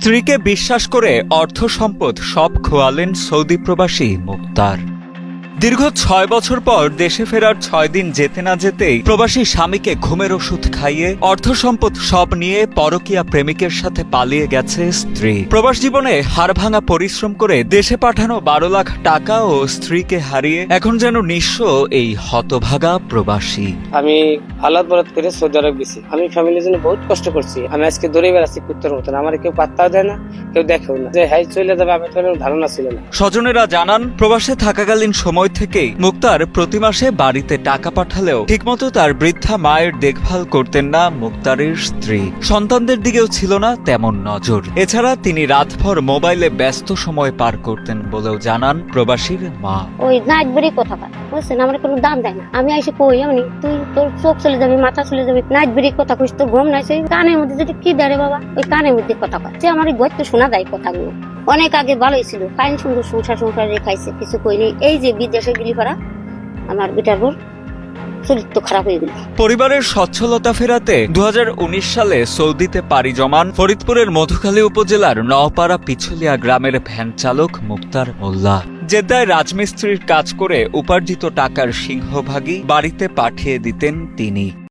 স্ত্রীকে বিশ্বাস করে অর্থ সম্পদ সব খোয়ালেন সৌদি প্রবাসী মুক্তার। দীর্ঘ ৬ বছর পর দেশে ফেরার ৬ দিন যেতে না যেতেই প্রবাসী স্বামীকে ঘুমের ওষুধ খাইয়ে অর্থ সম্পদ সব নিয়ে পরকীয়া প্রেমিকের সাথে পালিয়ে গেছে স্ত্রী। প্রবাস জীবনে হাড়ভাঙা পরিশ্রম করে দেশে পাঠানো ১২ লাখ টাকা ও স্ত্রীকে হারিয়ে এখন যেন নিঃস্ব এই হতভাগা প্রবাসী। আমি আলাদ বরাদ করে সৌদি আরব গেছি। আমি ফ্যামিলির জন্য বহুত কষ্ট করছি। আমি আজকে দৌড়ে বেড়াচ্ছি কুত্তার মতন। আমার কেউ পাত্তাও দেয় না, কেউ দেখেও না। যে হাই চলে যাবে আমি তো ধারণা ছিল না। স্বজনেরা জানান, প্রবাসে থাকাকালীন সময় থেকেই মুক্তার প্রতি মাসে বাড়িতে টাকা পাঠালেও ঠিকমতো তার বৃদ্ধা মায়ের দেখভাল করতেন না মুক্তারের স্ত্রী। সন্তানদের দিকেও ছিল না তেমন নজর। এছাড়া তিনি রাতভর মোবাইলে ব্যস্ত সময় পার করতেন বলেও জানান প্রবাসীর মা। ওই নাইট বেরি কথা কয়, বুঝছেন, আমার কোনো দাম দেয় না। আমি এসে কই আমি তুই তোর চোখ চলে যাবে, মাথা চলে যাবে, নাইট বেরি কথা কইস, তোর ঘুম নাই। সেই কানের মধ্যে যদি কি দেয় রে বাবা, ওই কানের মধ্যে কথা কয়। যে আমার গত শোনা যায় কথাগুলো। অনেক আগে ভালোই ছিল, ফাইন সুন্দর সংসার রেখাইছে, কিছু কইনি। এই যে বিদেশে গেলি পারা আমার বেটার বোর চরিত্র খারাপ হয়ে গেল। পরিবারের সচ্ছলতা ফেরাতে ২০১৯ সালে সৌদিতে পাড়ি জমান ফরিদপুরের মধুখালী উপজেলার নওপাড়া পিছলিয়া গ্রামের ভ্যান চালক মুক্তার মোল্লা। জেদ্দায় রাজমিস্ত্রির কাজ করে উপার্জিত টাকার সিংহভাগই বাড়িতে পাঠিয়ে দিতেন তিনি।